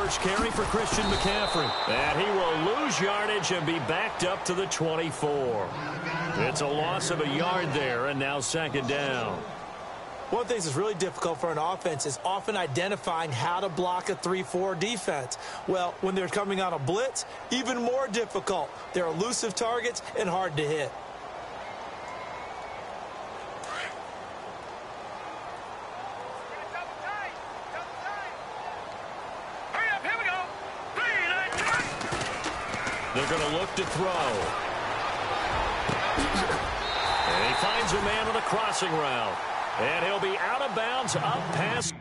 first carry for Christian McCaffrey. And he will lose yardage and be backed up to the 24. It's a loss of a yard there, and now second down. One of the things that's really difficult for an offense is often identifying how to block a 3-4 defense. Well, when they're coming on a blitz, even more difficult. They're elusive targets and hard to hit. They're going to look to throw. And he finds a man on a crossing route. And he'll be out of bounds up past.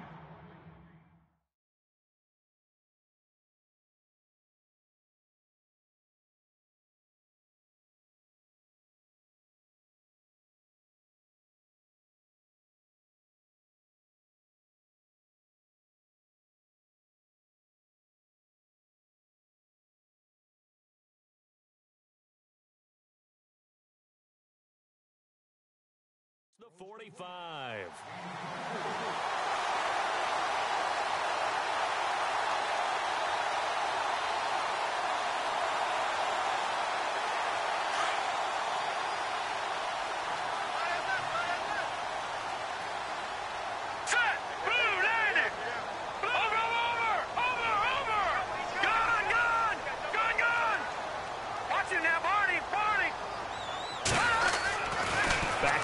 The 45.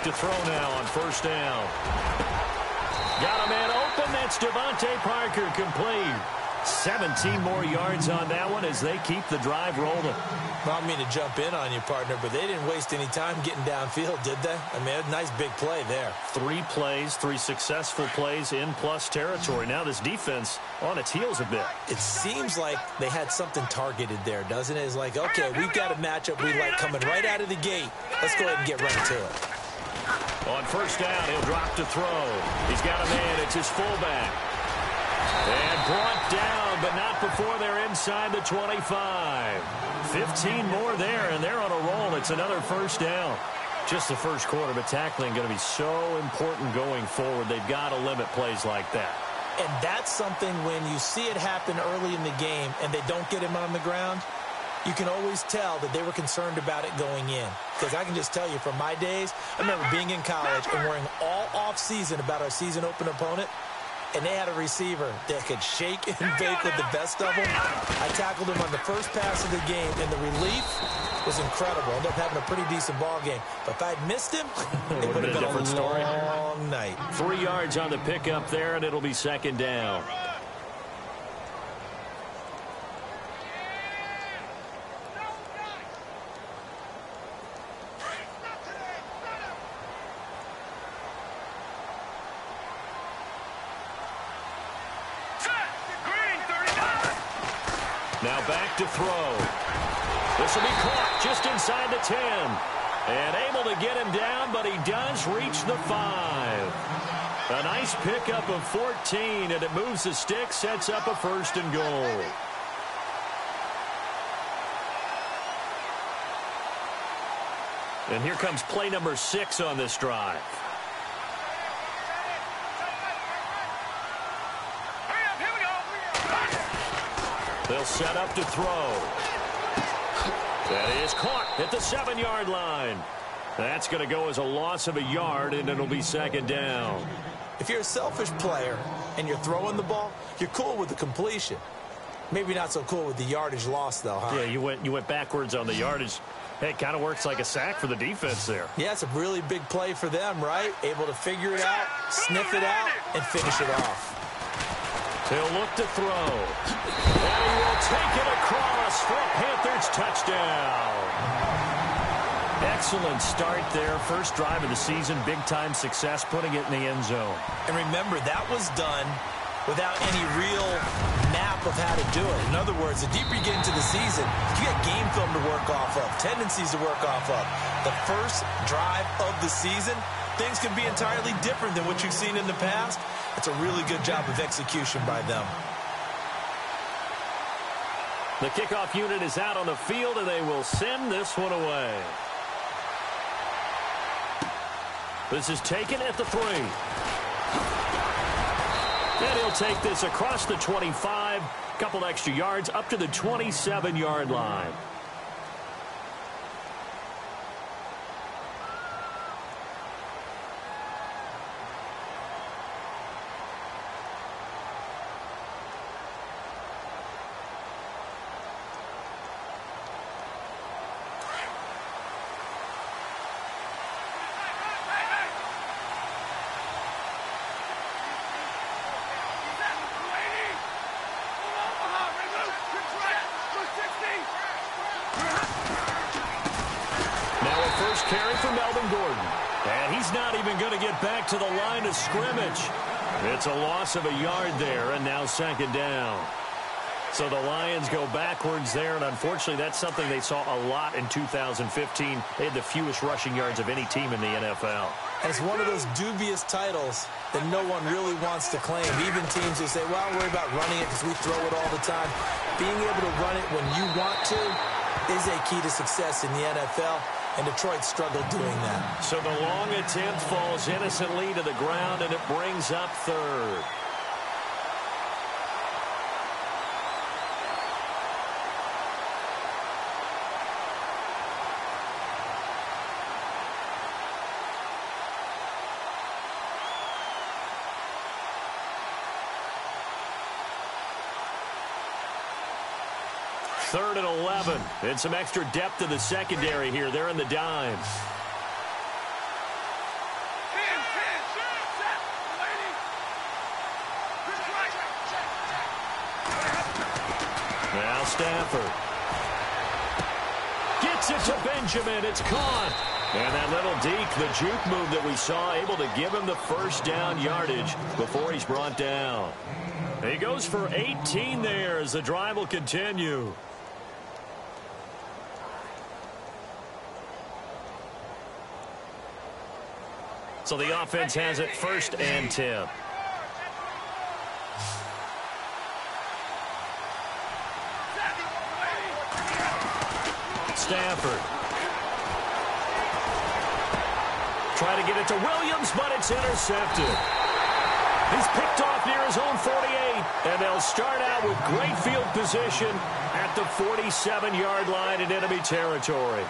To throw now on first down. Got a man open. That's Devontae Parker, complete. 17 more yards on that one as they keep the drive rolling. Well, I mean to jump in on you, partner, but they didn't waste any time getting downfield, did they? I mean, a nice big play there. 3 plays, 3 successful plays in plus territory. Now this defense on its heels a bit. It seems like they had something targeted there, doesn't it? It's like, okay, we've got a matchup we like coming right out of the gate. Let's go ahead and get right to it. On first down, he'll drop to throw. He's got a man. It's his fullback. And brought down, but not before they're inside the 25. 15 more there, and they're on a roll. It's another first down. Just the first quarter, but tackling going to be so important going forward. They've got to limit plays like that. And that's something when you see it happen early in the game and they don't get him on the ground, you can always tell that they were concerned about it going in. Because I can just tell you from my days, I remember being in college and worrying all off-season about our season open opponent, and they had a receiver that could shake and bake with the best of them. I tackled him on the first pass of the game, and the relief was incredible. Ended up having a pretty decent ball game. But if I'd missed him, it would have been a different story. Long night. 3 yards on the pickup there, and it'll be second down. Now back to throw. This will be caught just inside the 10. And able to get him down, but he does reach the 5. A nice pickup of 14, and it moves the stick, sets up a first and goal. And here comes play number 6 on this drive. They'll set up to throw. That is caught at the 7-yard line. That's going to go as a loss of a yard, and it'll be second down. If you're a selfish player and you're throwing the ball, you're cool with the completion. Maybe not so cool with the yardage loss, though, huh? Yeah, you went backwards on the yardage. Hey, it kind of works like a sack for the defense there. Yeah, it's a really big play for them, right? Able to figure it out, sniff it out, and finish it off. He'll look to throw. And he will take it across for a Panthers touchdown. Excellent start there. First drive of the season. Big-time success putting it in the end zone. And remember, that was done without any real map of how to do it. In other words, the deeper you get into the season, you got game film to work off of, tendencies to work off of. The first drive of the season, things can be entirely different than what you've seen in the past. It's a really good job of execution by them. The kickoff unit is out on the field, and they will send this one away. This is taken at the 3. And he'll take this across the 25, couple extra yards up to the 27-yard line. Carry for Melvin Gordon. And he's not even going to get back to the line of scrimmage. It's a loss of a yard there, and now second down. So the Lions go backwards there, and unfortunately that's something they saw a lot in 2015. They had the fewest rushing yards of any team in the NFL. And it's one of those dubious titles that no one really wants to claim. Even teams who say, well, I'll worry about running it because we throw it all the time. Being able to run it when you want to is a key to success in the NFL. And Detroit struggled doing that. So the long attempt falls innocently to the ground, and it brings up third. Third and 11. And some extra depth in the secondary here. They're in the dime. Now Stafford. Gets it to Benjamin. It's caught. And that little deke, the juke move that we saw, able to give him the first down yardage before he's brought down. He goes for 18 there as the drive will continue. So the offense has it first and 10. Stafford. Try to get it to Williams, but it's intercepted. He's picked off near his own 48, and they'll start out with great field position at the 47-yard line in enemy territory.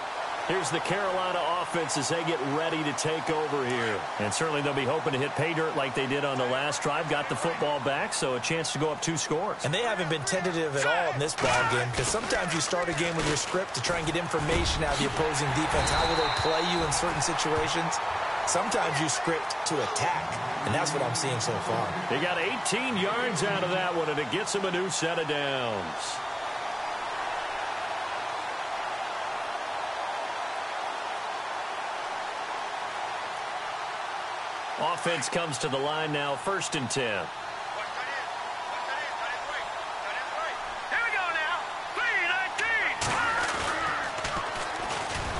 Here's the Carolina offense as they get ready to take over here. And certainly they'll be hoping to hit pay dirt like they did on the last drive. Got the football back, so a chance to go up 2 scores. And they haven't been tentative at all in this ball game, because sometimes you start a game with your script to try and get information out of the opposing defense. How will they play you in certain situations? Sometimes you script to attack, and that's what I'm seeing so far. They got 18 yards out of that one, and it gets them a new set of downs. Offense comes to the line now, first and 10.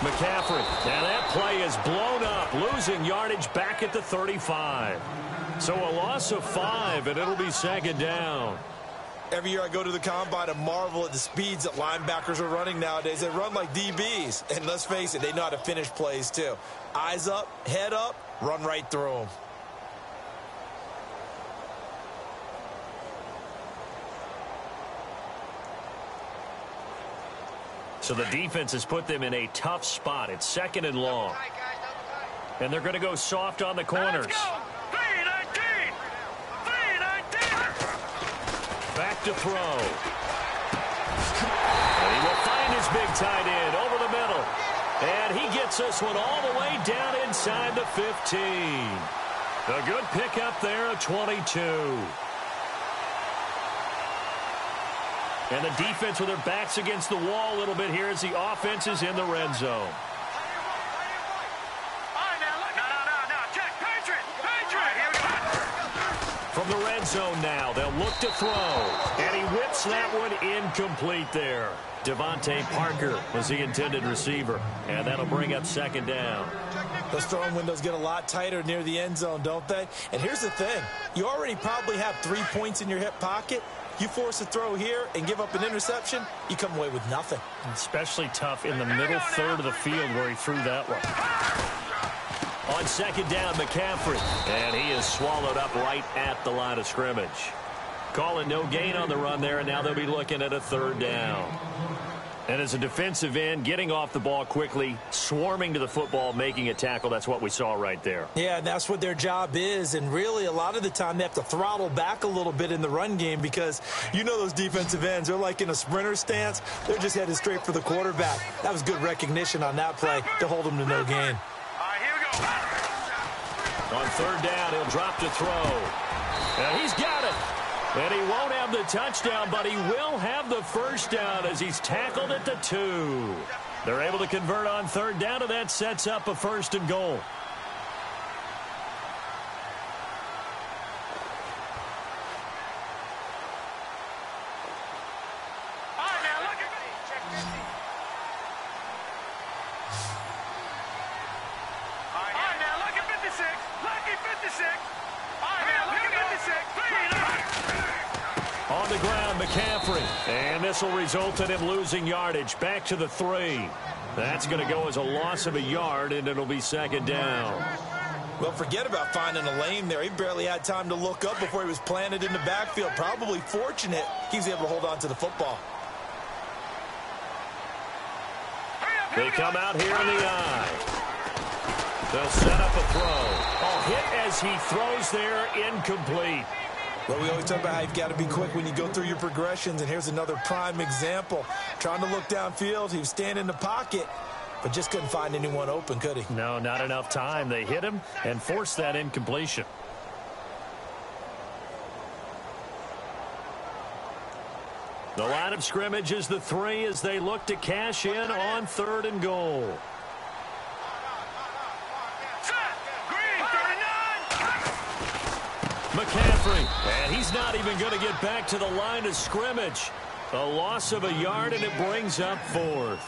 McCaffrey, and that play is blown up, losing yardage back at the 35. So a loss of 5, and it'll be second down. Every year I go to the combine and marvel at the speeds that linebackers are running nowadays. They run like DBs, and let's face it, they know how to finish plays too. Eyes up, head up, run right through them. So the defense has put them in a tough spot. It's second and long. And they're going to go soft on the corners. Back to throw. And he will find his big tight end over the middle. And he gets this one all the way down inside the 15. A good pickup there at 22. And the defense with their backs against the wall a little bit here as the offense is in the red zone. From the red zone now, they'll look to throw. And he whips that one incomplete there. Devontae Parker was the intended receiver. And that'll bring up second down. Those throwing windows get a lot tighter near the end zone, don't they? And here's the thing. You already probably have 3 points in your hip pocket. You force a throw here and give up an interception, you come away with nothing. Especially tough in the middle third of the field where he threw that one. On second down, McCaffrey. And he is swallowed up right at the line of scrimmage. Calling no gain on the run there, and now they'll be looking at a third down. And as a defensive end, getting off the ball quickly, swarming to the football, making a tackle, that's what we saw right there. Yeah, and that's what their job is. And really, a lot of the time, they have to throttle back a little bit in the run game because you know those defensive ends, they're like in a sprinter stance. They're just headed straight for the quarterback. That was good recognition on that play to hold them to no gain. On third down, he'll drop to throw. And he's got it. And he won't have the touchdown, but he will have the first down as he's tackled at the 2. They're able to convert on third down, and that sets up a 1st and goal. On the ground, McCaffrey. And this will result in him losing yardage. Back to the 3. That's going to go as a loss of a yard, and it'll be 2nd down. Well, forget about finding a lane there. He barely had time to look up before he was planted in the backfield. Probably fortunate he was able to hold on to the football. They come out here in the eye. They'll set up a throw. Oh, hit as he throws there, incomplete. Well, we always talk about how you've got to be quick when you go through your progressions, and here's another prime example. Trying to look downfield, he was standing in the pocket, but just couldn't find anyone open, could he? No, not enough time. They hit him and forced that incompletion. The line of scrimmage is the 3 as they look to cash in on 3rd and goal. McCaffrey, and he's not even going to get back to the line of scrimmage. A loss of a yard, and it brings up 4th.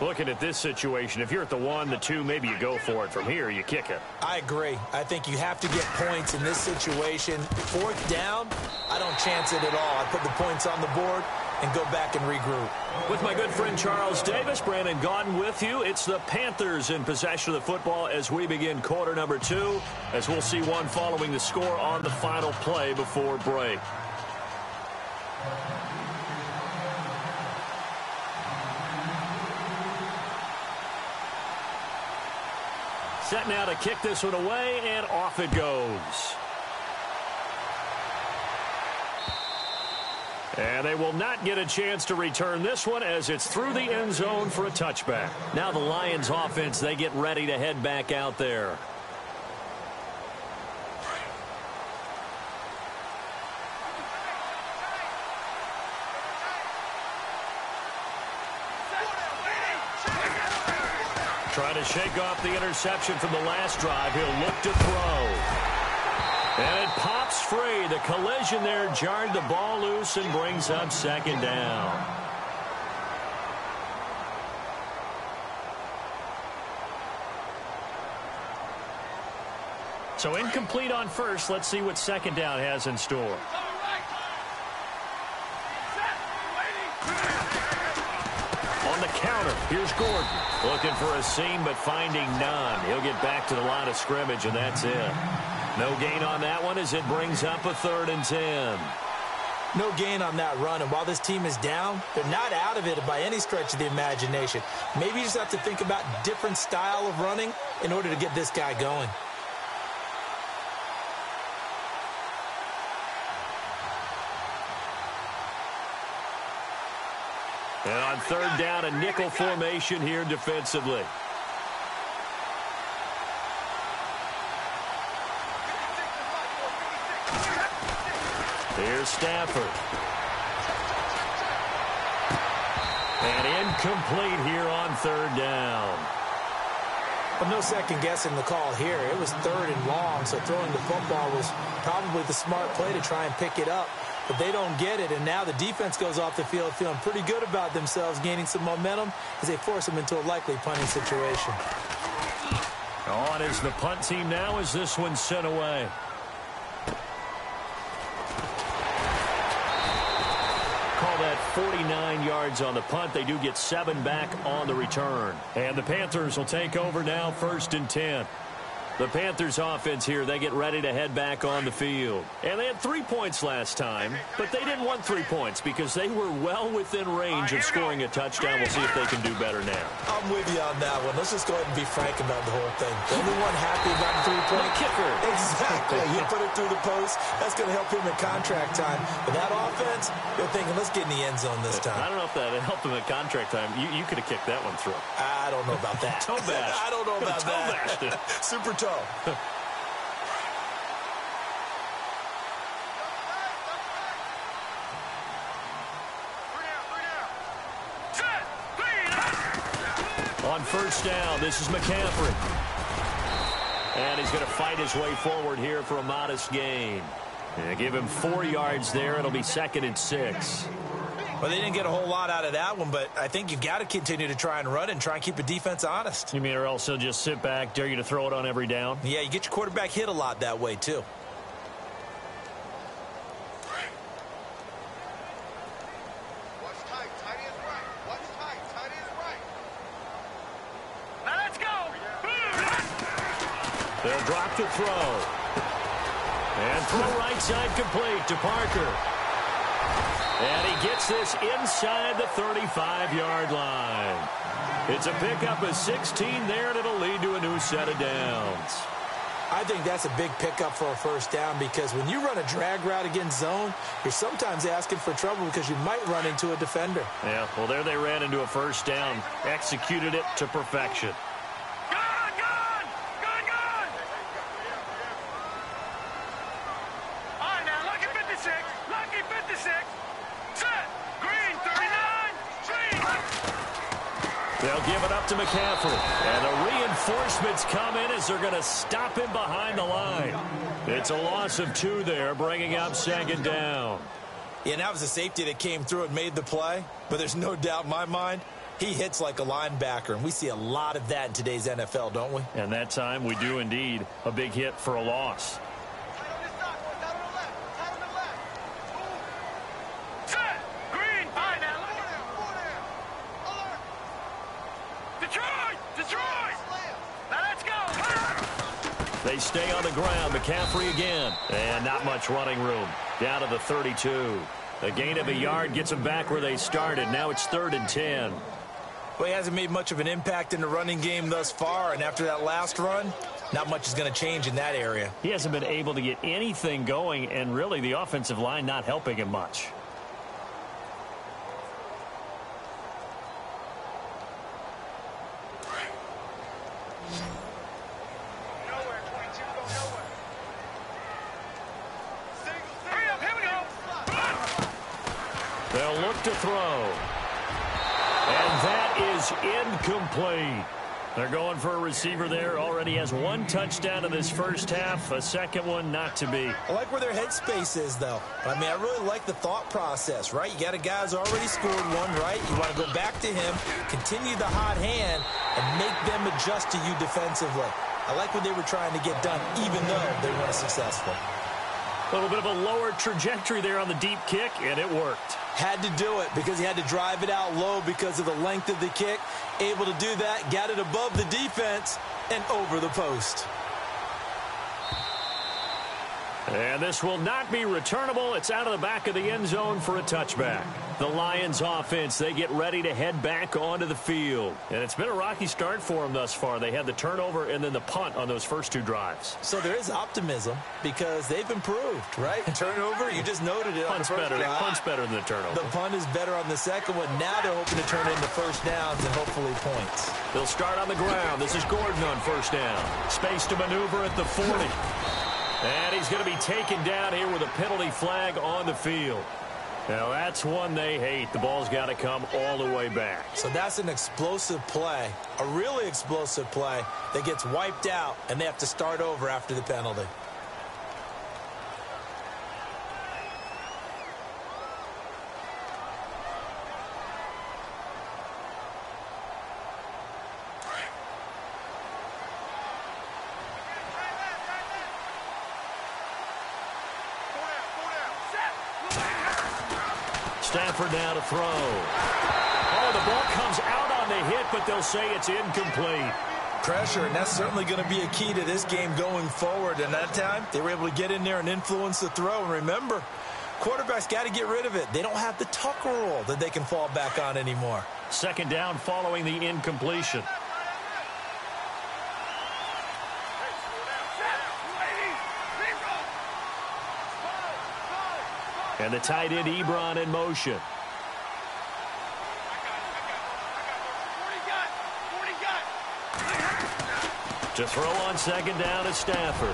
Looking at this situation, if you're at the 1, the 2, maybe you go for it. From here, you kick it. I agree. I think you have to get points in this situation. 4th down, I don't chance it at all. I put the points on the board and go back and regroup. With my good friend Charles Davis, Brandon Gaudin with you. It's the Panthers in possession of the football as we begin quarter number 2, as we'll see one following the score on the final play before break. Set now to kick this one away, and off it goes. And they will not get a chance to return this one as it's through the end zone for a touchback. Now the Lions offense, they get ready to head back out there. Trying to shake off the interception from the last drive. He'll look to throw. And it pops free. The collision there jarred the ball loose and brings up 2nd down. So incomplete on first. Let's see what 2nd down has in store. On the counter, here's Gordon. Looking for a seam, but finding none. He'll get back to the line of scrimmage, and that's it. No gain on that one as it brings up a 3rd and 10. No gain on that run, and while this team is down, they're not out of it by any stretch of the imagination. Maybe you just have to think about different style of running in order to get this guy going. And on 3rd down, a nickel formation here defensively. Here's Stafford. And incomplete here on 3rd down. Well, no second guessing the call here. It was 3rd and long, so throwing the football was probably the smart play to try and pick it up. But they don't get it, and now the defense goes off the field feeling pretty good about themselves, gaining some momentum as they force them into a likely punting situation. On is the punt team now as this one's sent away. Call that 49 yards on the punt. They do get 7 back on the return. And the Panthers will take over now, 1st and 10. The Panthers offense here, they get ready to head back on the field. And they had 3 points last time, but they didn't want 3 points because they were well within range of scoring a touchdown. We'll see if they can do better now. I'm with you on that one. Let's just go ahead and be frank about the whole thing. The only one happy about the 3-point kicker. Exactly. You put it through the post. That's going to help him at contract time. But that offense, they're thinking, let's get in the end zone this time. I don't know if that helped him at contract time. You could have kicked that one through. I don't know about that. Toe bash. I don't know about toe that. Bashed it. Super toe. On first down, this is McCaffrey. And he's going to fight his way forward here for a modest gain. Give him 4 yards there. It'll be 2nd and 6. Well, they didn't get a whole lot out of that one, but I think you've got to continue to try and run and try and keep the defense honest. You mean or else he'll just sit back, dare you to throw it on every down? Yeah, you get your quarterback hit a lot that way, too. What's tight? Tight end right. What's tight? Tight end right. Now let's go. They'll drop to throw. And throw right side complete to Parker. And he gets this inside the 35-yard line. It's a pickup of 16 there, and it'll lead to a new set of downs. I think that's a big pickup for a first down because when you run a drag route against zone, you're sometimes asking for trouble because you might run into a defender. Yeah, well, there they ran into a first down. Executed it to perfection. They'll give it up to McCaffrey. And the reinforcements come in as they're going to stop him behind the line. It's a loss of 2 there, bringing up 2nd down. Yeah, and that was a safety that came through and made the play. But there's no doubt in my mind, he hits like a linebacker. And we see a lot of that in today's NFL, don't we? And that time we do indeed. A big hit for a loss. They stay on the ground. McCaffrey again. And not much running room. Down to the 32. A gain of a yard gets them back where they started. Now it's 3rd and 10. Well, he hasn't made much of an impact in the running game thus far. And after that last run, not much is going to change in that area. He hasn't been able to get anything going. And really the offensive line not helping him much. They'll look to throw. And that is incomplete. They're going for a receiver there. Already has 1 touchdown in this first half. A second one not to be. I like where their headspace is, though. I mean, I really like the thought process, right? You got a guy who's already scored 1, right? You want to go back to him, continue the hot hand, and make them adjust to you defensively. I like what they were trying to get done, even though they weren't successful. A little bit of a lower trajectory there on the deep kick, and it worked. Had to do it because he had to drive it out low because of the length of the kick. Able to do that, got it above the defense and over the post. And this will not be returnable. It's out of the back of the end zone for a touchback. The Lions offense, they get ready to head back onto the field. And it's been a rocky start for them thus far. They had the turnover and then the punt on those first 2 drives. So there is optimism because they've improved, right? Turnover, you just noted it. Punt's better. Punt's better than the turnover. The punt is better on the second one. Now they're hoping to turn it into first downs and hopefully points. They'll start on the ground. This is Gordon on first down. Space to maneuver at the 40. And he's going to be taken down here with a penalty flag on the field. Now, that's one they hate. The ball's got to come all the way back. So that's an explosive play, a really explosive play that gets wiped out, and they have to start over after the penalty. Stafford now to throw. Oh, the ball comes out on the hit, but they'll say it's incomplete. Pressure, and that's certainly going to be a key to this game going forward. And that time, they were able to get in there and influence the throw. And remember, quarterbacks got to get rid of it. They don't have the Tucker rule that they can fall back on anymore. Second down following the incompletion. And the tight end Ebron in motion. To throw on second down is Stafford.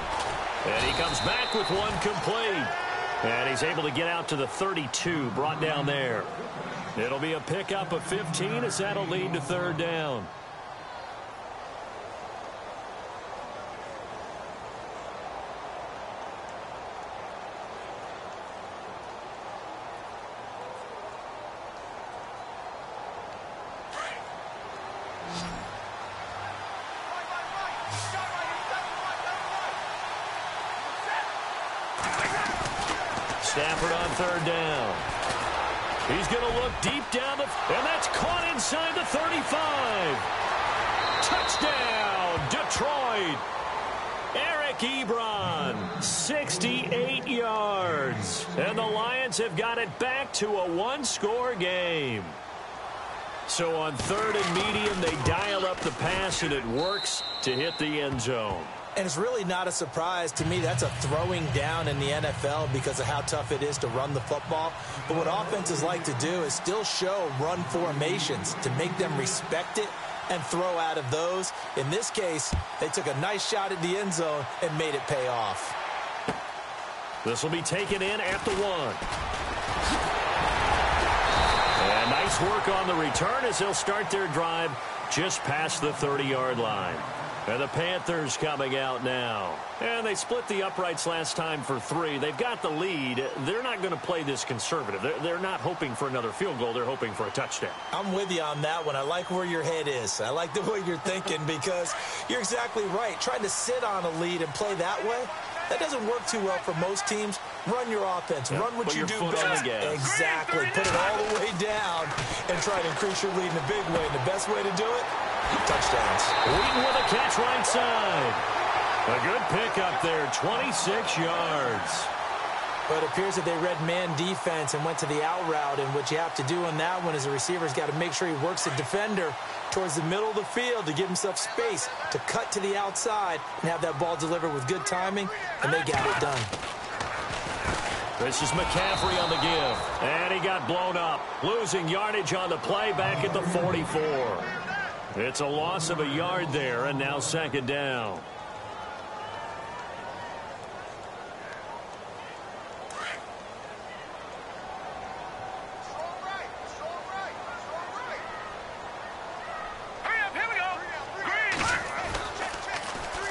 And he comes back with one complete. And he's able to get out to the 32, brought down there. It'll be a pickup of 15 as that'll lead to third down. Stafford on third down. He's going to look deep down the... And that's caught inside the 35. Touchdown, Detroit. Eric Ebron, 68 yards. And the Lions have got it back to a one-score game. So on third and medium, they dial up the pass, and it works to hit the end zone. And it's really not a surprise to me. That's a throwing down in the NFL because of how tough it is to run the football. But what offenses like to do is still show run formations to make them respect it and throw out of those. In this case, they took a nice shot at the end zone and made it pay off. This will be taken in at the 1. And nice work on the return as they'll start their drive just past the 30-yard line. And the Panthers coming out now. And they split the uprights last time for 3. They've got the lead. They're not going to play this conservative. They're not hoping for another field goal. They're hoping for a touchdown. I'm with you on that one. I like where your head is. I like the way you're thinking because you're exactly right. Trying to sit on a lead and play that way, that doesn't work too well for most teams. Run your offense. Run what you do best. Exactly. Put it all the way down and try to increase your lead in a big way. And the best way to do it, touchdowns. Wheaton with a catch right side. A good pickup there, 26 yards. But it appears that they read man defense and went to the out route. And what you have to do on that one is the receiver's got to make sure he works the defender towards the middle of the field to give himself space to cut to the outside and have that ball delivered with good timing, and they got it done. This is McCaffrey on the give, and he got blown up, losing yardage on the play back at the 44. It's a loss of a yard there, and now second down.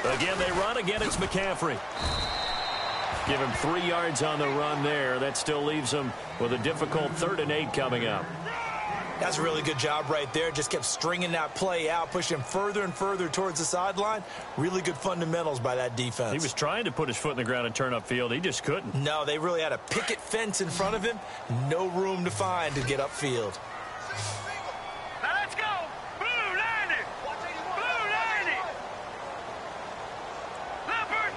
Again, they run. Again, it's McCaffrey. Give him 3 yards on the run there. That still leaves him with a difficult 3rd and 8 coming up. That's a really good job right there. Just kept stringing that play out, pushing him further and further towards the sideline. Really good fundamentals by that defense. He was trying to put his foot in the ground and turn upfield. He just couldn't. No, they really had a picket fence in front of him. No room to find to get upfield. Now let's go. Blue 90. Blue 90. Leopard.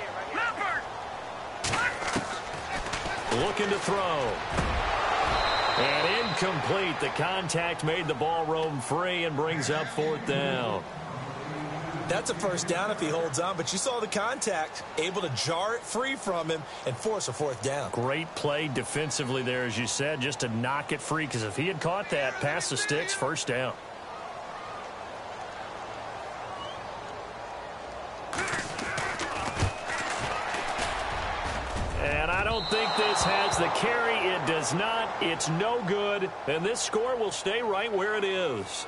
Looking to throw. And incomplete. The contact made the ball roam free and brings up 4th down. That's a first down if he holds on, but you saw the contact, able to jar it free from him and force a 4th down. Great play defensively there, as you said, just to knock it free, because if he had caught that past the sticks, first down. And I don't think this has the carry. It does not. It's no good. And this score will stay right where it is.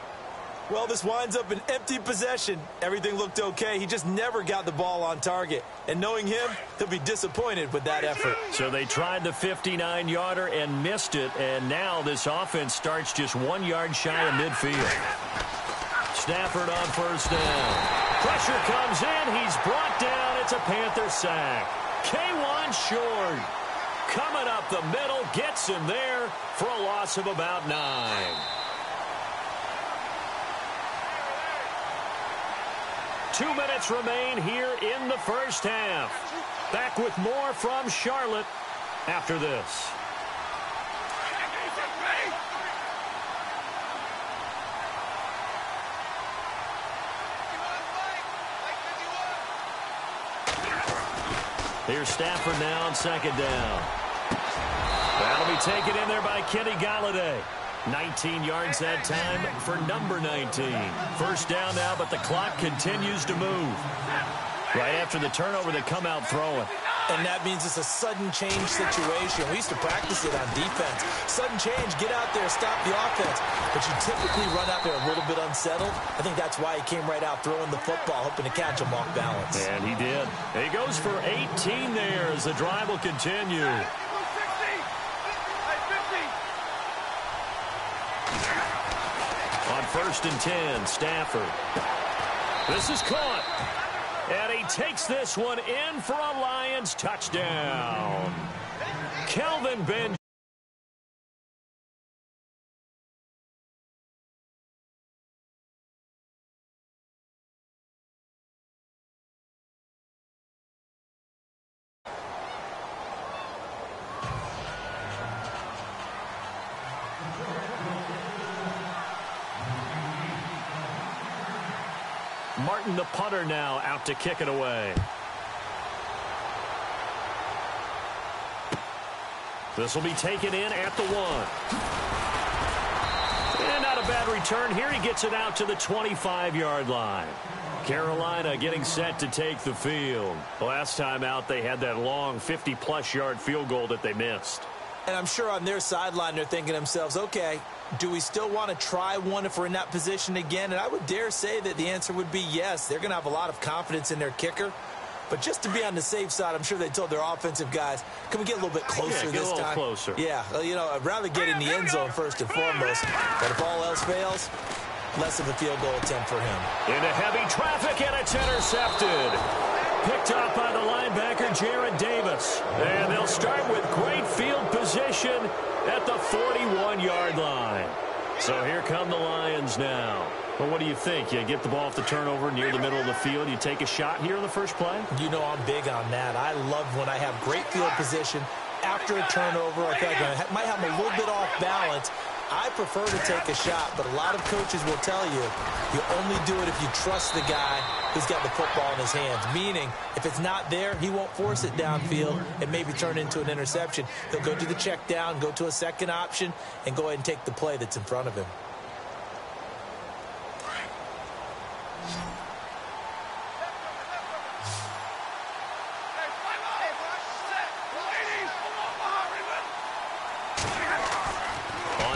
Well, this winds up an empty possession. Everything looked okay. He just never got the ball on target. And knowing him, he'll be disappointed with that effort. So they tried the 59-yarder and missed it. And now this offense starts just 1 yard shy of midfield. Stafford on first down. Pressure comes in. He's brought down. It's a Panther sack. K1 short. Coming up the middle, gets him there for a loss of about 9. 2 minutes remain here in the first half. Back with more from Charlotte after this. Here's Stafford now on second down. That'll be taken in there by Kenny Golladay. 19 yards that time for number 19. First down now, but the clock continues to move. Right after the turnover, they come out throwing. And that means it's a sudden change situation. We used to practice it on defense. Sudden change, get out there, stop the offense. But you typically run out there a little bit unsettled. I think that's why he came right out throwing the football, hoping to catch him off balance. And he did. He goes for 18 there as the drive will continue. On 1st and 10, Stafford. This is caught. And he takes this one in for a Lions touchdown. Kelvin Benjamin. Martin, the punter, now out to kick it away. This will be taken in at the 1. And not a bad return here. He gets it out to the 25-yard line. Carolina getting set to take the field. Last time out, they had that long 50-plus yard field goal that they missed. And I'm sure on their sideline they're thinking to themselves, okay, do we still want to try one if we're in that position again? And I would dare say that the answer would be yes. They're going to have a lot of confidence in their kicker. But just to be on the safe side, I'm sure they told their offensive guys, can we get a little bit closer this time? Get a little closer. Yeah, you know, I'd rather get in the end zone first and foremost. But if all else fails, less of a field goal attempt for him. Into heavy traffic, and it's intercepted. Picked up by the linebacker, Jared Davis. And they'll start with great field position at the 41-yard line. So here come the Lions now. Well, what do you think? You get the ball off the turnover near the middle of the field. You take a shot here in the first play? You know I'm big on that. I love when I have great field position after a turnover. I feel like I might have a little bit off balance. I prefer to take a shot, but a lot of coaches will tell you, you only do it if you trust the guy who's got the football in his hands. Meaning, if it's not there, he won't force it downfield and maybe turn into an interception. He'll go to the check down, go to a second option, and go ahead and take the play that's in front of him.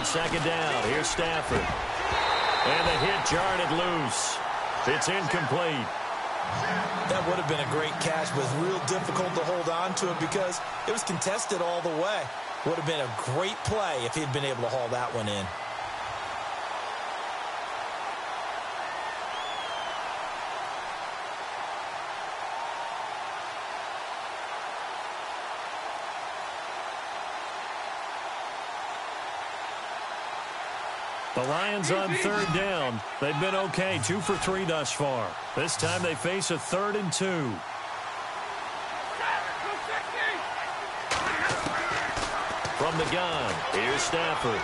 Second down. Here's Stafford. And the hit jarred it loose. It's incomplete. That would have been a great catch, but it's real difficult to hold on to it because it was contested all the way. Would have been a great play if he'd been able to haul that one in. The Lions on third down. They've been okay, 2 for 3 thus far. This time they face a 3rd and 2. From the gun, here's Stafford.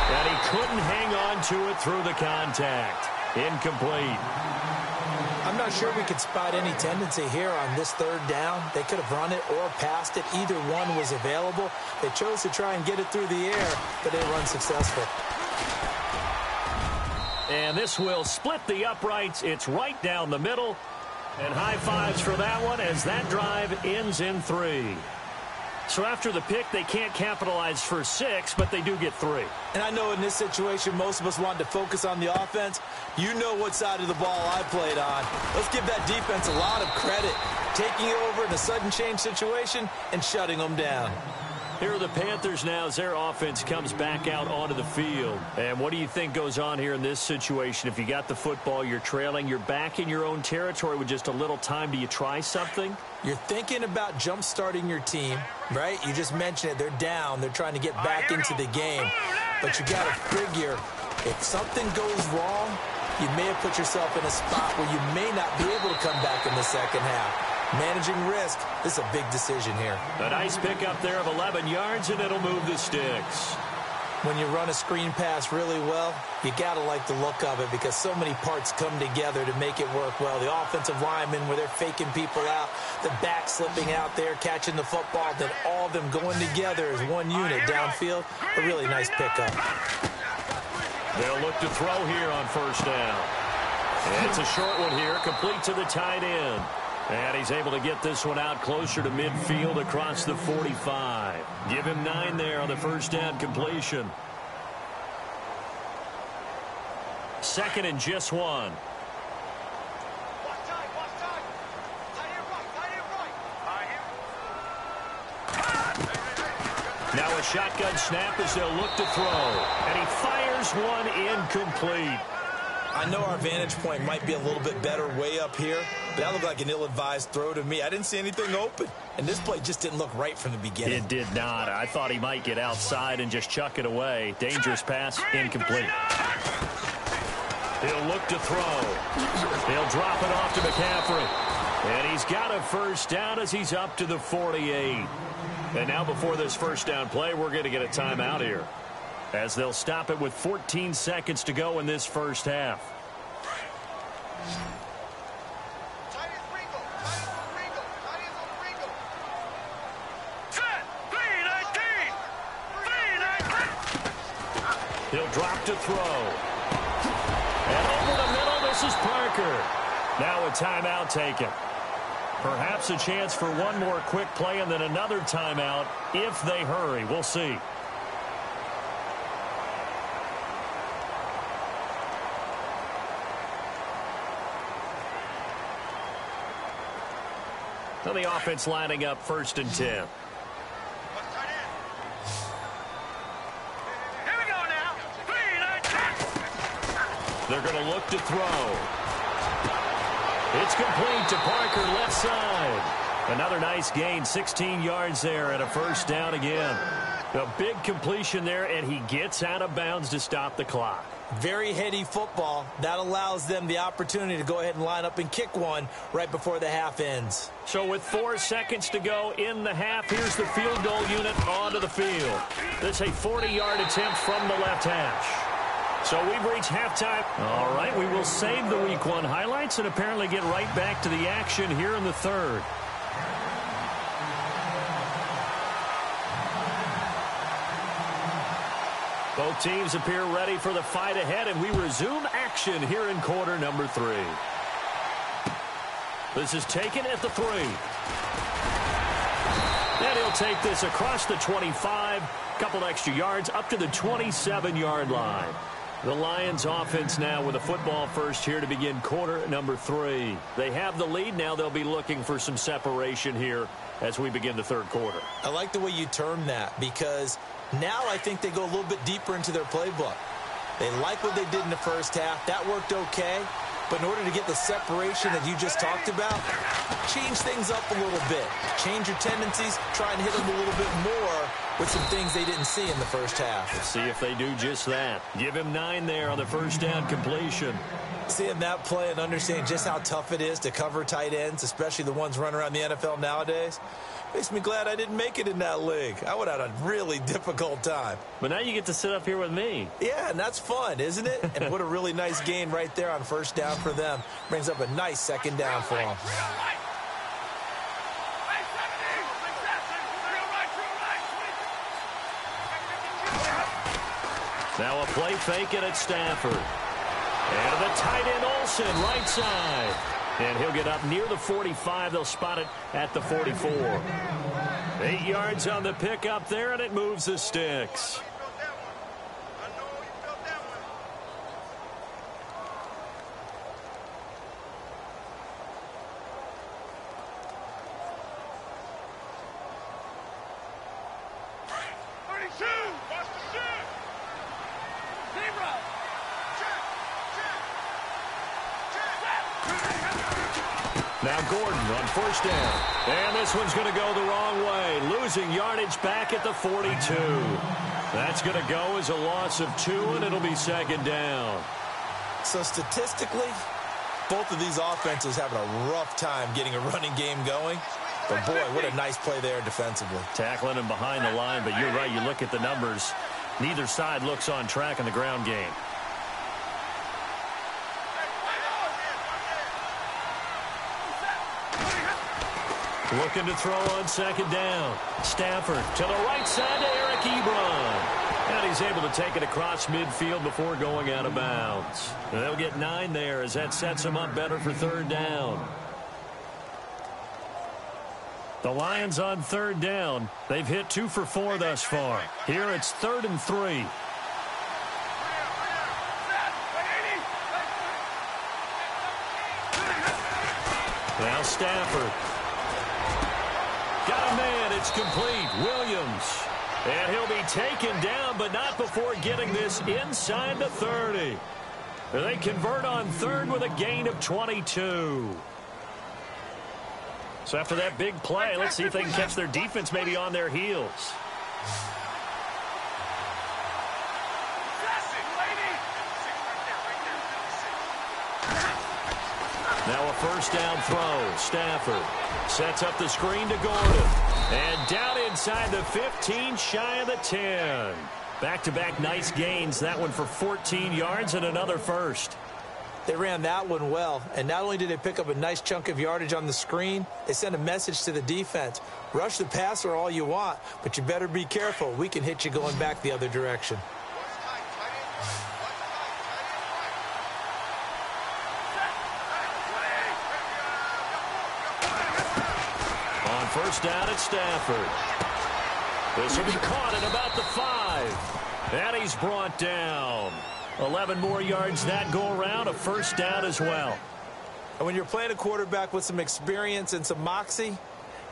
And he couldn't hang on to it through the contact. Incomplete. I'm not sure we could spot any tendency here on this 3rd down. They could have run it or passed it. Either one was available. They chose to try and get it through the air, but they were unsuccessful. And this will split the uprights. It's right down the middle. And high fives for that one as that drive ends in 3. So after the pick, they can't capitalize for 6, but they do get 3. And I know in this situation, most of us wanted to focus on the offense. You know what side of the ball I played on. Let's give that defense a lot of credit. Taking it over in a sudden change situation and shutting them down. Here are the Panthers now as their offense comes back out onto the field. And what do you think goes on here in this situation? If you got the football, you're trailing, you're back in your own territory with just a little time. Do you try something? You're thinking about jump-starting your team, right? You just mentioned it. They're down. They're trying to get back into the game. But you got to figure, if something goes wrong, you may have put yourself in a spot where you may not be able to come back in the second half. Managing risk, this is a big decision here. A nice pickup there of 11 yards, and it'll move the sticks. When you run a screen pass really well, you got to like the look of it because so many parts come together to make it work well. The offensive linemen, where they're faking people out, the back slipping out there, catching the football, then all of them going together as one unit downfield. A really nice pickup. They'll look to throw here on first down. And it's a short one here, complete to the tight end. And he's able to get this one out closer to midfield across the 45. Give him 9 there on the first down completion. Second and just 1. Watch tight, watch tight. Tight end right, Now a shotgun snap as they'll look to throw. And he fires one incomplete. I know our vantage point might be a little bit better way up here, but that looked like an ill-advised throw to me. I didn't see anything open, and this play just didn't look right from the beginning. It did not. I thought he might get outside and just chuck it away. Dangerous pass, incomplete. He'll look to throw. He'll drop it off to McCaffrey. And he's got a first down as he's up to the 48. And now before this first down play, we're going to get a timeout here, as they'll stop it with 14 seconds to go in this first half. tight end Ringo, tight end Ringo, tight end Ringo. Set. 3-19. He'll drop to throw. And over the middle, this is Parker. Now a timeout taken. Perhaps a chance for one more quick play and then another timeout if they hurry. We'll see. So the offense lining up first and 10. Watch tight end. Here we go now. 3-19. They're going to look to throw. It's complete to Parker, left side. Another nice gain, 16 yards there, and a first down again. A big completion there, and he gets out of bounds to stop the clock. Very heady football. That allows them the opportunity to go ahead and line up and kick one right before the half ends. So with 4 seconds to go in the half, here's the field goal unit onto the field. This is a 40-yard attempt from the left hash. So we've reached halftime. All right, we will save the Week 1 highlights and apparently get right back to the action here in the third. Both teams appear ready for the fight ahead, and we resume action here in quarter number 3. This is taken at the 3. And he'll take this across the 25, couple extra yards up to the 27-yard line. The Lions offense now with a football first here to begin quarter number 3. They have the lead. Now they'll be looking for some separation here as we begin the third quarter. I like the way you term that because now I think they go a little bit deeper into their playbook. They like what they did in the first half. That worked okay. But in order to get the separation that you just talked about, change things up a little bit. Change your tendencies. Try and hit them a little bit more with some things they didn't see in the first half. Let's see if they do just that. Give him 9 there on the first down completion. Seeing that play and understanding just how tough it is to cover tight ends, especially the ones running around the NFL nowadays, makes me glad I didn't make it in that league. I would have had a really difficult time. But now you get to sit up here with me. Yeah, and that's fun, isn't it? And what a really nice gain right there on first down for them. Brings up a nice second down for them. Now a play fake it at Stafford. And the tight end Olsen, right side. And he'll get up near the 45. They'll spot it at the 44. 8 yards on the pickup there, and it moves the sticks. Now Gordon on first down. And this one's going to go the wrong way. Losing yardage back at the 42. That's going to go as a loss of 2, and it'll be second down. So statistically, both of these offenses having a rough time getting a running game going. But, boy, what a nice play there defensively. Tackling him behind the line, but you're right. You look at the numbers. Neither side looks on track in the ground game. Looking to throw on second down. Stafford to the right side to Eric Ebron. And he's able to take it across midfield before going out of bounds. They'll get 9 there as that sets them up better for third down. The Lions on third down. They've hit 2 for 4 thus far. Here it's 3rd and 3. Now Stafford. Got a man. It's complete. Williams. And he'll be taken down, but not before getting this inside the 30. They convert on third with a gain of 22. So after that big play, let's see if they can catch their defense maybe on their heels. Now a first down throw. Stafford sets up the screen to Gordon. And down inside the 15, shy of the 10. Back-to-back nice gains. That one for 14 yards and another first. They ran that one well, and not only did they pick up a nice chunk of yardage on the screen, they sent a message to the defense. Rush the passer all you want, but you better be careful. We can hit you going back the other direction. On first down at Stafford. This will be caught at about the 5. And he's brought down. 11 more yards that go around, a first down as well. And when you're playing a quarterback with some experience and some moxie,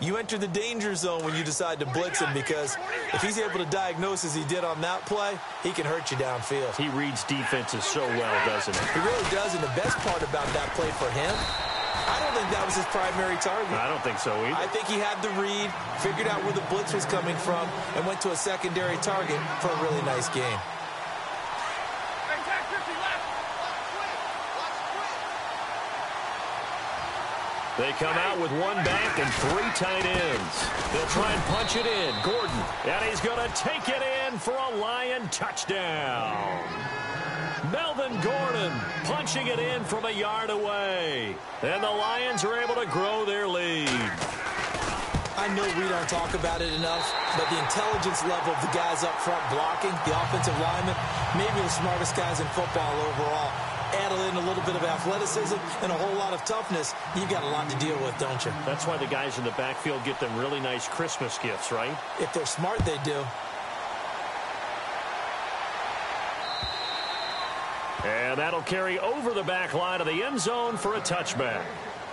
you enter the danger zone when you decide to blitz him, because if he's able to diagnose as he did on that play, he can hurt you downfield. He reads defenses so well, doesn't he? He really does, and the best part about that play for him, I don't think that was his primary target. I don't think so either. I think he had the read, figured out where the blitz was coming from, and went to a secondary target for a really nice game. They come out with 1 back and 3 tight ends. They'll try and punch it in. Gordon, and he's going to take it in for a Lion touchdown. Melvin Gordon punching it in from a yard away. And the Lions are able to grow their lead. I know we don't talk about it enough, but the intelligence level of the guys up front blocking, the offensive linemen, maybe the smartest guys in football overall. Add in a little bit of athleticism and a whole lot of toughness, you've got a lot to deal with, don't you? That's why the guys in the backfield get them really nice Christmas gifts, right? If they're smart, they do. And that'll carry over the back line of the end zone for a touchback.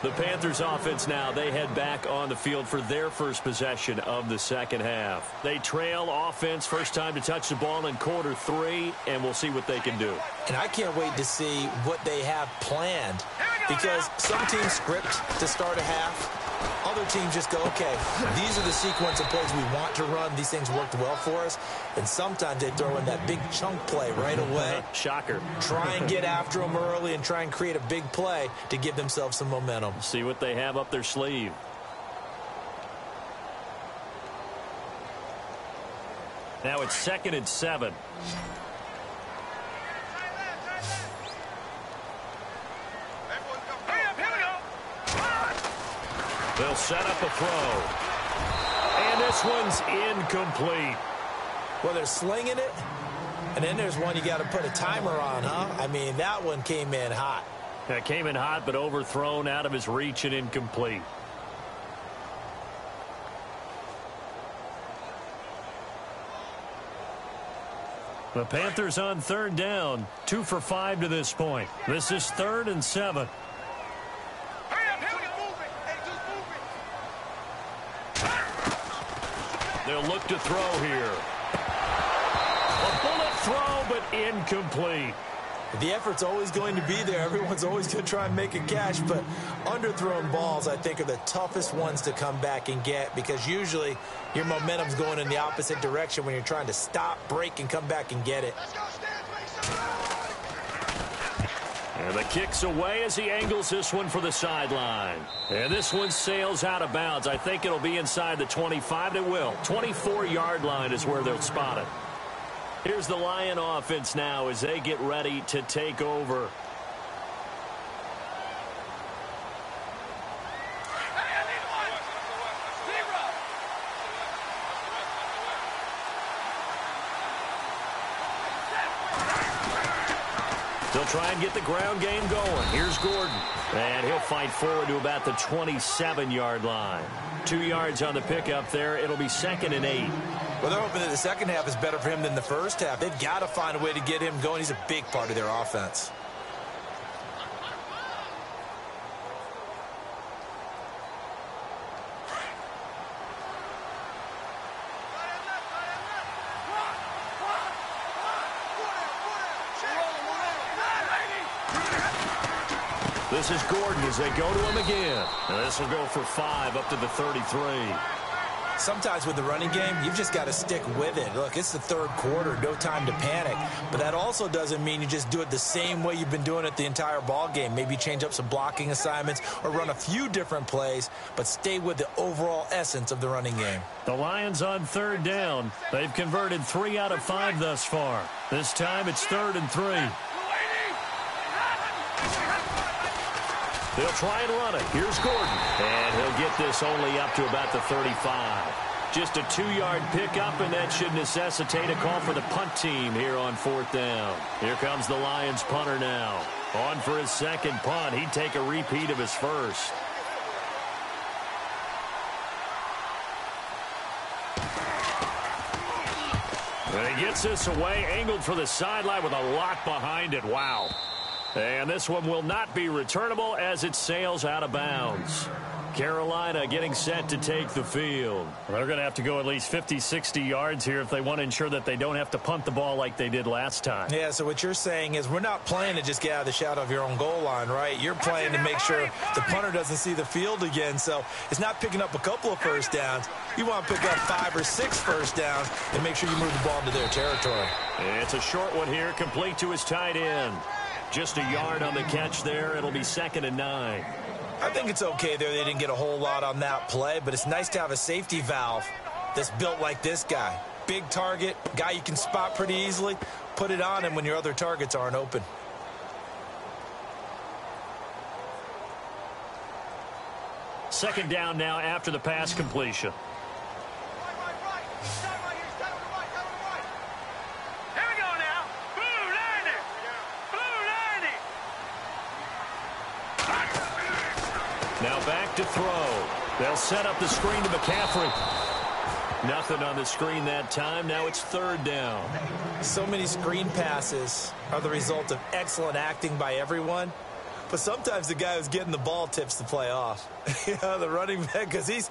The Panthers offense now, they head back on the field for their first possession of the second half. They trail offense, first time to touch the ball in quarter 3, and we'll see what they can do. And I can't wait to see what they have planned, because some teams script to start a half. Other teams just go, okay, these are the sequence of plays we want to run. These things worked well for us. And sometimes they throw in that big chunk play right away. Shocker. Try and get after them early and try and create a big play to give themselves some momentum. See what they have up their sleeve. Now it's 2nd and 7. They'll set up a throw. And this one's incomplete. Well, they're slinging it, and then there's one you got to put a timer on, huh? I mean, that one came in hot. That came in hot, but overthrown, out of his reach and incomplete. The Panthers on third down, 2 for 5 to this point. This is 3rd and 7. They'll look to throw here. A bullet throw, but incomplete. The effort's always going to be there. Everyone's always going to try and make a catch, but underthrown balls, I think, are the toughest ones to come back and get, because usually your momentum's going in the opposite direction when you're trying to stop, break, and come back and get it. And the kick's away as he angles this one for the sideline. And this one sails out of bounds. I think it'll be inside the 25. It will. 24-yard line is where they'll spot it. Here's the Lion offense now as they get ready to take over. They'll try and get the ground game going. Here's Gordon. And he'll fight forward to about the 27-yard line. 2 yards on the pickup there. It'll be 2nd and 8. Well, they're hoping that the second half is better for him than the first half. They've got to find a way to get him going. He's a big part of their offense. This is Gordon as they go to him again. And this will go for 5 up to the 33. Sometimes with the running game, you've just got to stick with it. Look, it's the third quarter, no time to panic. But that also doesn't mean you just do it the same way you've been doing it the entire ball game. Maybe change up some blocking assignments or run a few different plays, but stay with the overall essence of the running game. The Lions on 3rd down. They've converted 3 out of 5 thus far. This time it's 3rd and 3. They'll try and run it. Here's Gordon. And he'll get this only up to about the 35. Just a 2-yard pickup, and that should necessitate a call for the punt team here on 4th down. Here comes the Lions punter now. On for his second punt. He'd take a repeat of his first. And he gets this away, angled for the sideline with a lot behind it. Wow. And this one will not be returnable as it sails out of bounds. Carolina getting set to take the field. They're going to have to go at least 50, 60 yards here if they want to ensure that they don't have to punt the ball like they did last time. Yeah, so what you're saying is we're not playing to just get out of the shadow of your own goal line, right? You're playing to make sure the punter doesn't see the field again. So it's not picking up a couple of first downs. You want to pick up 5 or 6 first downs and make sure you move the ball into their territory. It's a short one here, complete to his tight end. Just a yard on the catch there. It'll be 2nd and 9. I think it's okay there. They didn't get a whole lot on that play, but it's nice to have a safety valve that's built like this guy. Big target, guy you can spot pretty easily. Put it on him when your other targets aren't open. Second down now after the pass completion. Now back to throw. They'll set up the screen to McCaffrey. Nothing on the screen that time. Now it's 3rd down. So many screen passes are the result of excellent acting by everyone. But sometimes the guy who's getting the ball tips the play off. You know, the running back, because he's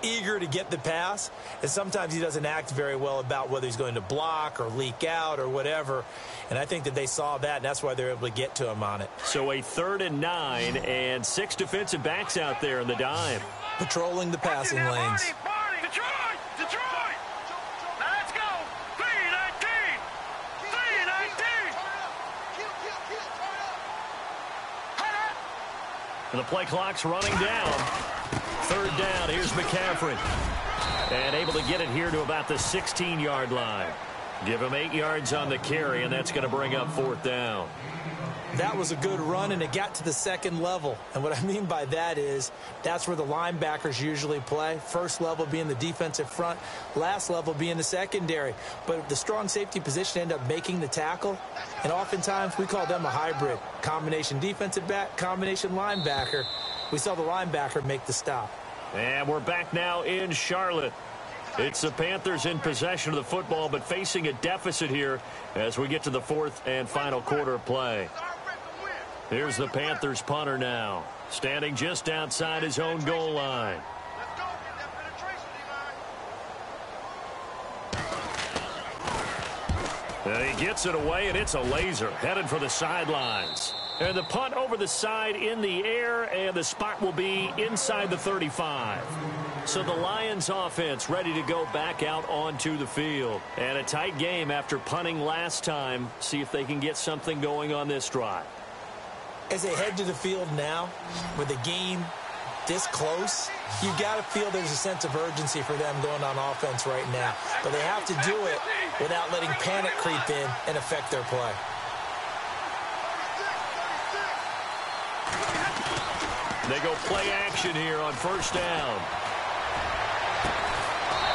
eager to get the pass, and sometimes he doesn't act very well about whether he's going to block or leak out or whatever. And I think that they saw that, and that's why they're able to get to him on it. So a 3rd and 9, and 6 defensive backs out there in the dime. Patrolling the passing lanes. Detroit! Now let's go! 3-19! 3-19! The play clock's running down. 3rd down. Here's McCaffrey. And able to get it here to about the 16-yard line. Give him 8 yards on the carry, and that's going to bring up 4th down. That was a good run, and it got to the second level. And what I mean by that is that's where the linebackers usually play. First level being the defensive front, last level being the secondary. But the strong safety position ended up making the tackle, and oftentimes we call them a hybrid. Combination defensive back, combination linebacker. We saw the linebacker make the stop. And we're back now in Charlotte. It's the Panthers in possession of the football, but facing a deficit here as we get to the 4th and final quarter of play. Here's the Panthers punter now, standing just outside his own goal line. And he gets it away, and it's a laser headed for the sidelines. And the punt over the side in the air, and the spot will be inside the 35. So the Lions offense ready to go back out onto the field. And a tight game after punting last time. See if they can get something going on this drive. As they head to the field now, with the game this close, you got to feel there's a sense of urgency for them going on offense right now. But they have to do it without letting panic creep in and affect their play. They go play action here on first down.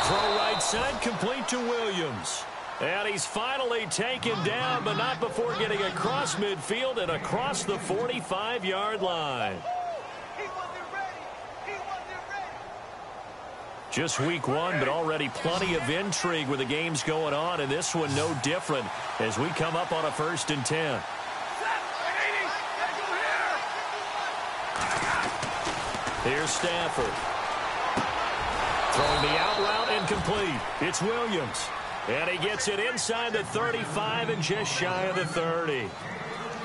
Throw right side, complete to Williams. And he's finally taken down, but not before getting across midfield and across the 45-yard line. Just week one, but already plenty of intrigue with the games going on, and this one no different as we come up on a 1st and 10. Here's Stafford. Throwing the out route incomplete. It's Williams. And he gets it inside the 35 and just shy of the 30.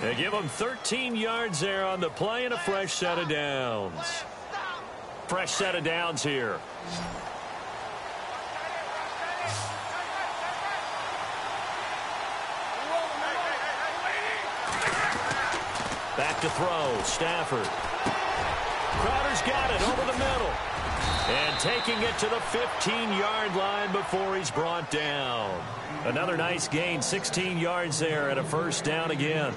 They give him 13 yards there on the play and a fresh set of downs. Fresh set of downs here. Back to throw. Stafford. Crowder's got it over the middle. And taking it to the 15-yard line before he's brought down. Another nice gain, 16 yards there and a first down again.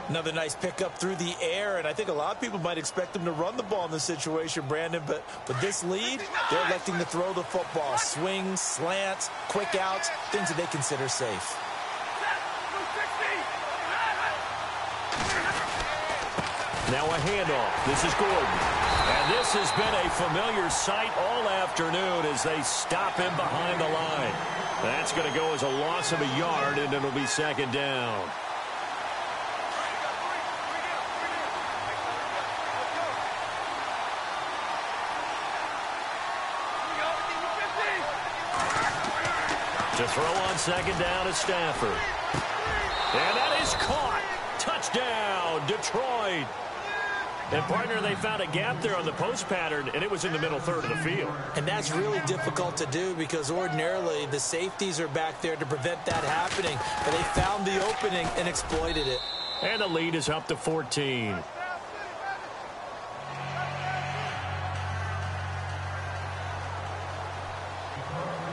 Another nice pickup through the air, and I think a lot of people might expect them to run the ball in this situation, Brandon, but with this lead, they're electing to throw the football. Swings, slants, quick outs, things that they consider safe. Now a handoff. This is Gordon. And this has been a familiar sight all afternoon as they stop him behind the line. That's going to go as a loss of a yard, and it'll be 2nd down. To throw on 2nd down is Stafford. And that is caught. Touchdown, Detroit. And, partner, they found a gap there on the post pattern, and it was in the middle third of the field. And that's really difficult to do because ordinarily the safeties are back there to prevent that happening. But they found the opening and exploited it. And the lead is up to 14.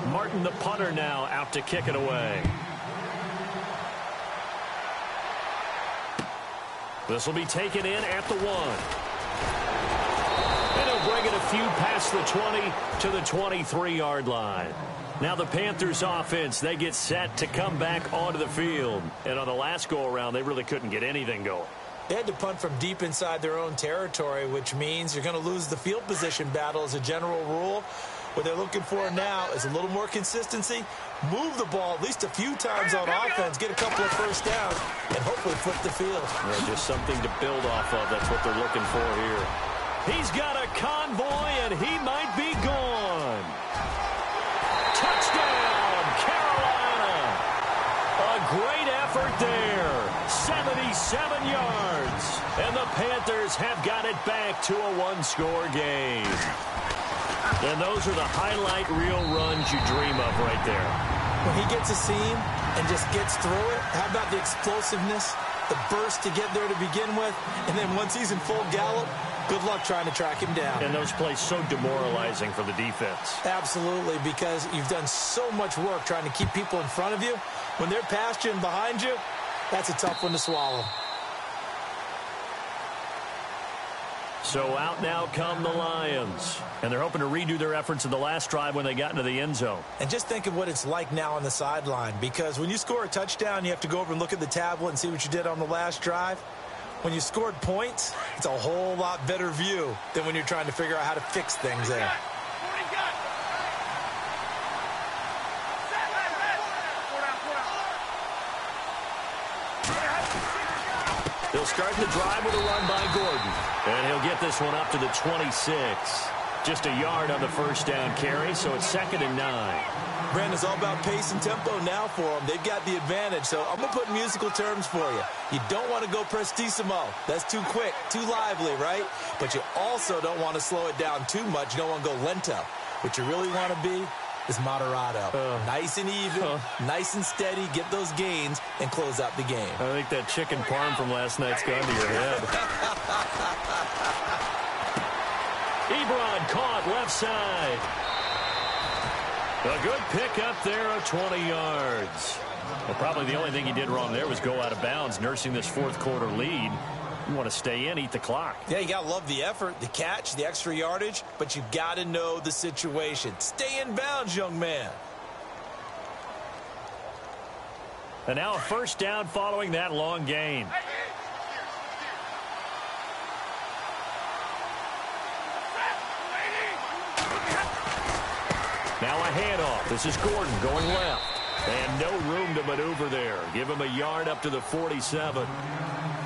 Martin, the punter, now out to kick it away. This will be taken in at the 1. And he'll bring it a few past the 20 to the 23-yard line. Now the Panthers offense, they get set to come back onto the field. And on the last go-around, they really couldn't get anything going. They had to punt from deep inside their own territory, which means you're going to lose the field position battle as a general rule. What they're looking for now is a little more consistency, move the ball at least a few times on offense, get a couple of first downs, and hopefully flip the field. Yeah, just something to build off of. That's what they're looking for here. He's got a convoy, and he might be gone. Touchdown, Carolina. A great effort there. 77 yards. And the Panthers have got it back to a one-score game. And those are the highlight reel runs you dream of right there. When he gets a seam and just gets through it, how about the explosiveness, the burst to get there to begin with, and then once he's in full gallop, good luck trying to track him down. And those plays so demoralizing for the defense. Absolutely, because you've done so much work trying to keep people in front of you. When they're past you and behind you, that's a tough one to swallow. So out now come the Lions. And they're hoping to redo their efforts in the last drive when they got into the end zone. And just think of what it's like now on the sideline. Because when you score a touchdown, you have to go over and look at the tablet and see what you did on the last drive. When you scored points, it's a whole lot better view than when you're trying to figure out how to fix things there. They'll start the drive with a run by Gordon. And he'll get this one up to the 26. Just a yard on the first down carry, so it's 2nd and 9. Brandon, it's all about pace and tempo now for them. They've got the advantage, so I'm going to put musical terms for you. You don't want to go prestissimo. That's too quick, too lively, right? But you also don't want to slow it down too much. You don't want to go lento. What you really want to be is Moderado. Nice and even, nice and steady, get those gains, and close out the game. I think that chicken parm from last night's gone to your head. Ebron caught left side. A good pickup there of 20 yards. Well, probably the only thing he did wrong there was go out of bounds, nursing this fourth quarter lead. You want to stay in, eat the clock. Yeah, you got to love the effort, the catch, the extra yardage, but you got to know the situation. Stay in bounds, young man. And now a first down following that long gain. Now a handoff. This is Gordon going left. And no room to maneuver there. Give him a yard up to the 47.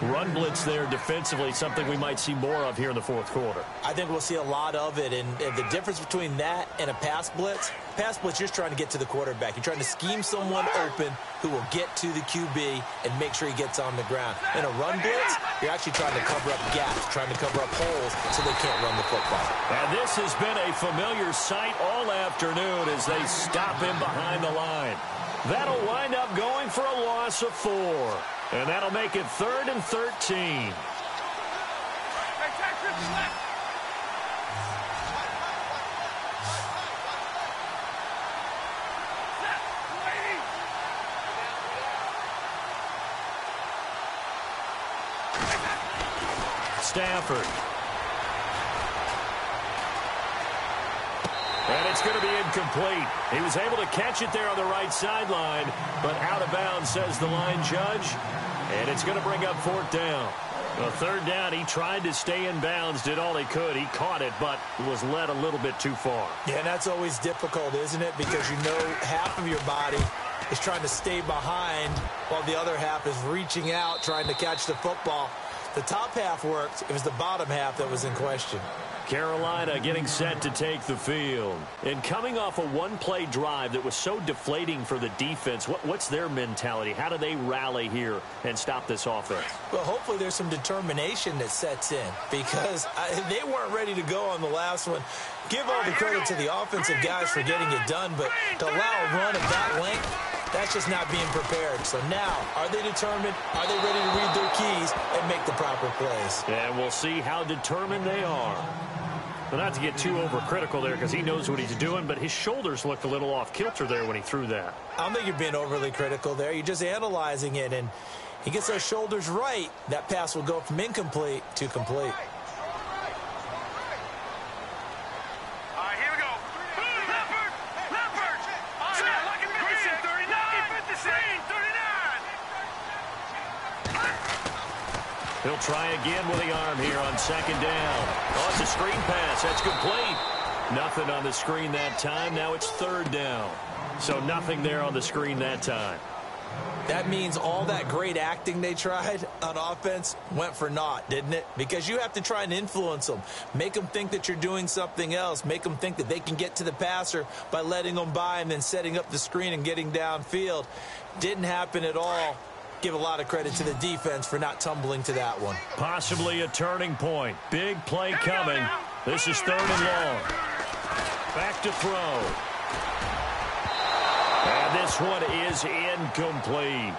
Run blitz there defensively, something we might see more of here in the fourth quarter. I think we'll see a lot of it, and the difference between that and a pass blitz, you're just trying to get to the quarterback. You're trying to scheme someone open who will get to the QB and make sure he gets on the ground. In a run blitz, you're actually trying to cover up gaps, trying to cover up holes so they can't run the football. And this has been a familiar sight all afternoon as they stop him behind the line. That'll wind up going for a loss of 4. And that'll make it 3rd and 13. Stafford. And it's going to be incomplete. He was able to catch it there on the right sideline, but out of bounds, says the line judge. And it's going to bring up 4th down. Well, 3rd down, he tried to stay in bounds, did all he could. He caught it, but was led a little bit too far. Yeah, and that's always difficult, isn't it? Because you know half of your body is trying to stay behind while the other half is reaching out, trying to catch the football. The top half worked. It was the bottom half that was in question. Carolina getting set to take the field. And coming off a one-play drive that was so deflating for the defense, what's their mentality? How do they rally here and stop this offense? Well, hopefully there's some determination that sets in because they weren't ready to go on the last one. Give all the credit to the offensive guys for getting it done, but to allow a run of that length, that's just not being prepared. So now, are they determined? Are they ready to read their keys and make the proper plays? And we'll see how determined they are. But not to get too overcritical there because he knows what he's doing, but his shoulders looked a little off kilter there when he threw that. I don't think you're being overly critical there. You're just analyzing it, and he gets those shoulders right. That pass will go from incomplete to complete. He'll try again with the arm here on 2nd down. Oh, it's a screen pass. That's complete. Nothing on the screen that time. Now it's 3rd down. So nothing there on the screen that time. That means all that great acting they tried on offense went for naught, didn't it? Because you have to try and influence them. Make them think that you're doing something else. Make them think that they can get to the passer by letting them by and then setting up the screen and getting downfield. Didn't happen at all. Give a lot of credit to the defense for not tumbling to that one. Possibly a turning point. Big play coming. This is 3rd and long. Back to throw. And this one is incomplete.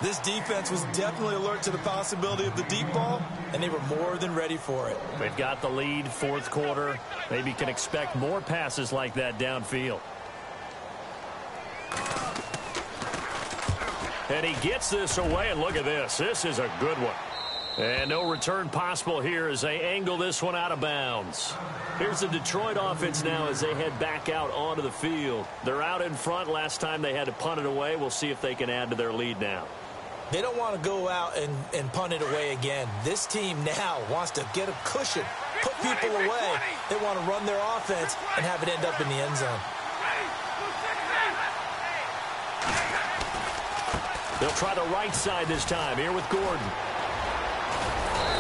This defense was definitely alert to the possibility of the deep ball, and they were more than ready for it. They've got the lead, 4th quarter. Maybe can expect more passes like that downfield. And he gets this away, and look at this. This is a good one. And no return possible here as they angle this one out of bounds. Here's the Detroit offense now as they head back out onto the field. They're out in front. Last time they had to punt it away. We'll see if they can add to their lead now. They don't want to go out and punt it away again. This team now wants to get a cushion, put people away. They want to run their offense and have it end up in the end zone. They'll try the right side this time here with Gordon.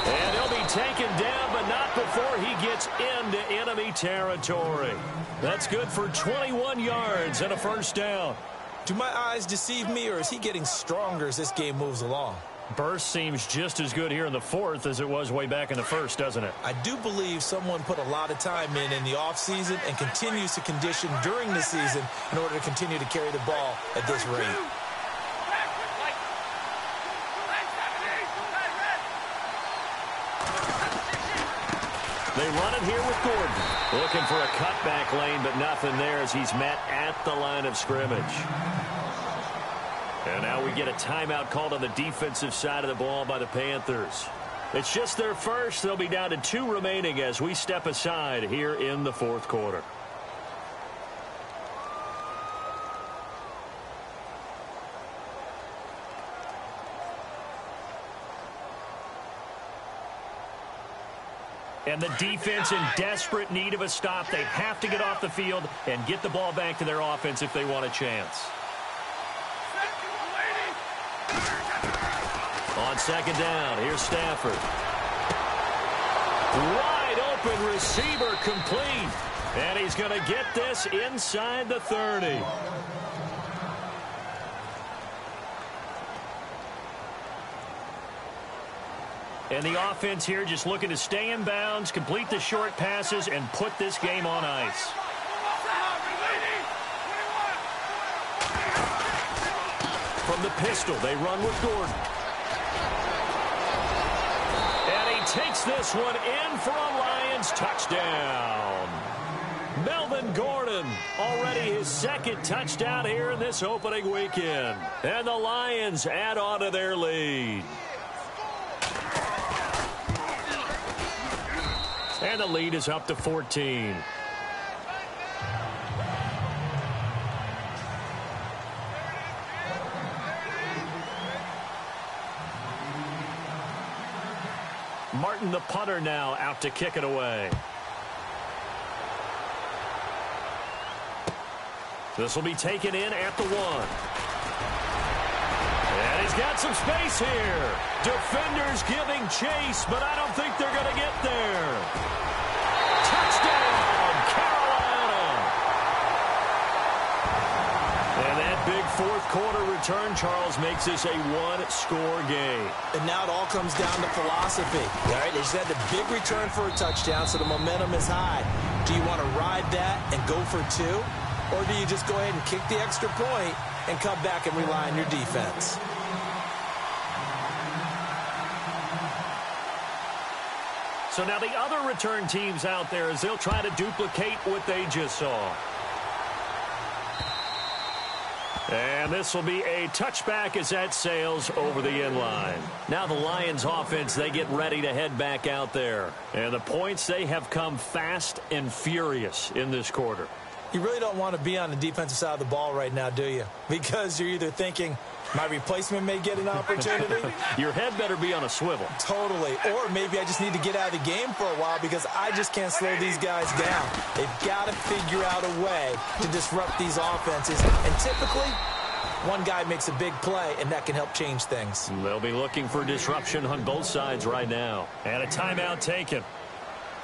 And he'll be taken down, but not before he gets into enemy territory. That's good for 21 yards and a 1st down. Do my eyes deceive me, or is he getting stronger as this game moves along? Burst seems just as good here in the fourth as it was way back in the first, doesn't it? I do believe someone put a lot of time in the offseason and continues to condition during the season in order to continue to carry the ball at this rate. They run it here with Gordon. Looking for a cutback lane, but nothing there as he's met at the line of scrimmage. And now we get a timeout called on the defensive side of the ball by the Panthers. It's just their first. They'll be down to 2 remaining as we step aside here in the fourth quarter. And the defense in desperate need of a stop. They have to get off the field and get the ball back to their offense if they want a chance. On second down, here's Stafford. Wide open receiver complete. And he's going to get this inside the 30. And the offense here just looking to stay in bounds, complete the short passes, and put this game on ice. From the pistol, they run with Gordon. And he takes this one in for a Lions touchdown. Melvin Gordon, already his second touchdown here in this opening weekend. And the Lions add on to their lead. And the lead is up to 14. Martin, the punter, now out to kick it away. This will be taken in at the 1. And he's got some space here. Defenders giving chase, but I don't think they're going to get there. Touchdown, Carolina. And that big fourth quarter return, Charles, makes this a one-score game. And now it all comes down to philosophy. All right, they just had the big return for a touchdown, so the momentum is high. Do you want to ride that and go for 2? Or do you just go ahead and kick the extra point and come back and rely on your defense? So now the other return teams out there as they'll try to duplicate what they just saw. And this will be a touchback as that sails over the end line. Now the Lions offense, they get ready to head back out there. And the points, they have come fast and furious in this quarter. You really don't want to be on the defensive side of the ball right now, do you? Because you're either thinking, my replacement may get an opportunity. Your head better be on a swivel. Totally. Or maybe I just need to get out of the game for a while because I just can't slow these guys down. They've got to figure out a way to disrupt these offenses. And typically, one guy makes a big play, and that can help change things. They'll be looking for disruption on both sides right now. And a timeout taken.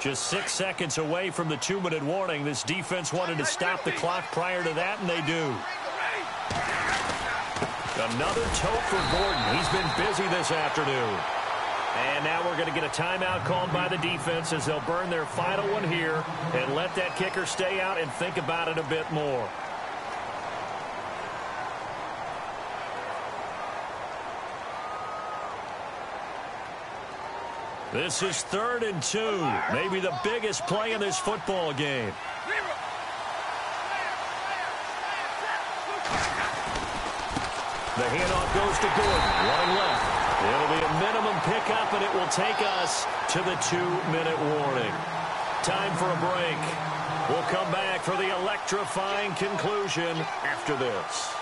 Just 6 seconds away from the 2-minute warning. This defense wanted to stop the clock prior to that, and they do. Another tote for Gordon. He's been busy this afternoon. And now we're going to get a timeout called by the defense as they'll burn their final one here and let that kicker stay out and think about it a bit more. This is 3rd and 2. Maybe the biggest play in this football game. The handoff goes to Gordon. Running left. It'll be a minimum pickup, and it will take us to the 2-minute warning. Time for a break. We'll come back for the electrifying conclusion after this.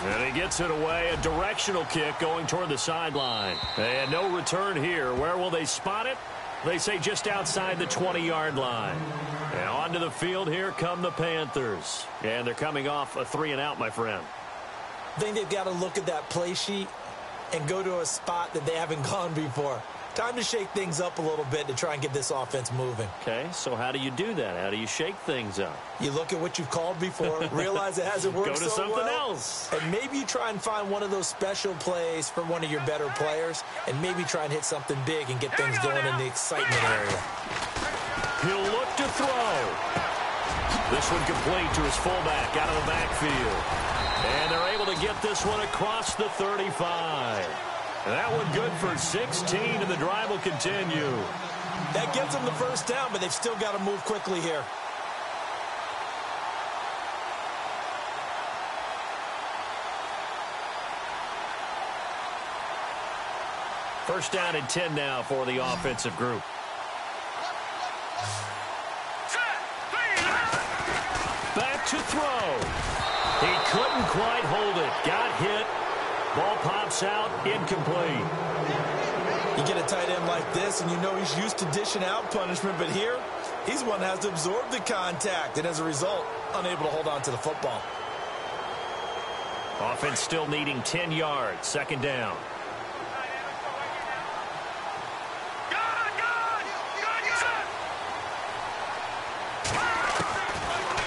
And he gets it away. A directional kick going toward the sideline. And no return here. Where will they spot it? They say just outside the 20-yard line. And onto the field, here come the Panthers. And they're coming off a 3-and-out, my friend. I think they've got to look at that play sheet and go to a spot that they haven't gone before. Time to shake things up a little bit to try and get this offense moving. Okay, so how do you do that? How do you shake things up? You look at what you've called before, realize it hasn't worked so well. Go to something else. And maybe you try and find one of those special plays for one of your better players, and maybe try and hit something big and get things going in the excitement area. He'll look to throw. This one complete to his fullback out of the backfield. And they're able to get this one across the 35. And that one good for 16, and the drive will continue. That gets them the first down, but they've still got to move quickly here. First down and 10 now for the offensive group. Back to throw. He couldn't quite hold it. Got hit. Ball pops out, incomplete. You get a tight end like this, and you know he's used to dishing out punishment, but here, he's one that has to absorb the contact, and as a result, unable to hold on to the football. Offense still needing 10 yards, second down.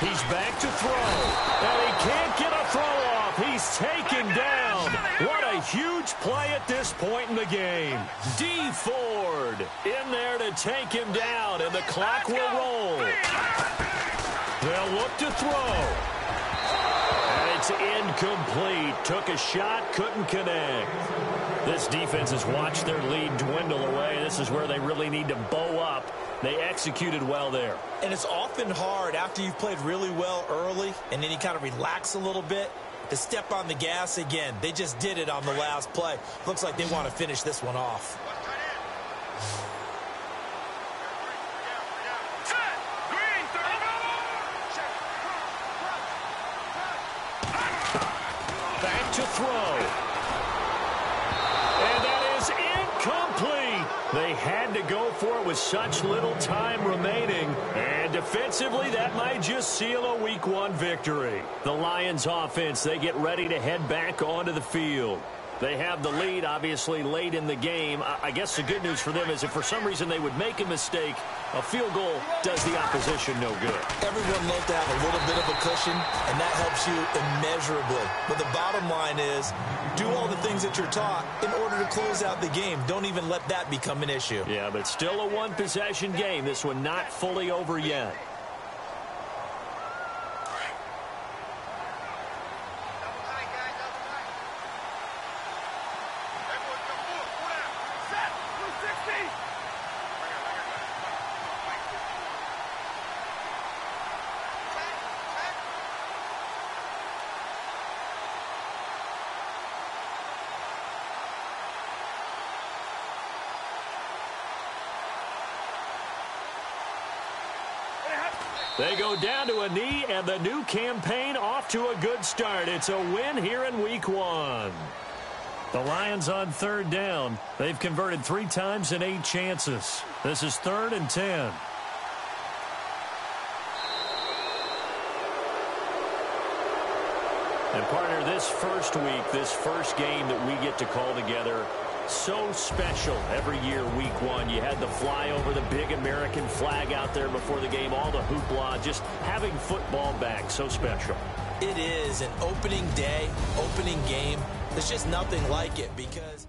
He's back to throw, and he can't get a throw off. He's taken down. What a huge play at this point in the game. D. Ford in there to take him down, and the clock will roll. They'll look to throw. And it's incomplete. Took a shot, couldn't connect. This defense has watched their lead dwindle away. This is where they really need to bow up. They executed well there. And it's often hard after you've played really well early and then you kind of relax a little bit to step on the gas again. They just did it on the last play. Looks like they want to finish this one off. Back to throw. And that is incomplete. They had to go for it with such little time remaining. And defensively, that might just seal a Week 1 victory. The Lions offense, they get ready to head back onto the field. They have the lead, obviously, late in the game. I guess the good news for them is if for some reason they would make a mistake, a field goal does the opposition no good. Everyone loves to have a little bit of a cushion, and that helps you immeasurably. But the bottom line is, do all the things that you're taught in order to close out the game. Don't even let that become an issue. Yeah, but still a one-possession game. This one not fully over yet. They go down to a knee, and the new campaign off to a good start. It's a win here in Week 1. The Lions on third down. They've converted 3 times in 8 chances. This is 3rd and 10. And partner, this first week, this first game that we get to call together, so special every year, Week 1. You had the fly over the big American flag out there before the game, all the hoopla, just having football back, so special. It is an opening day, opening game. There's just nothing like it because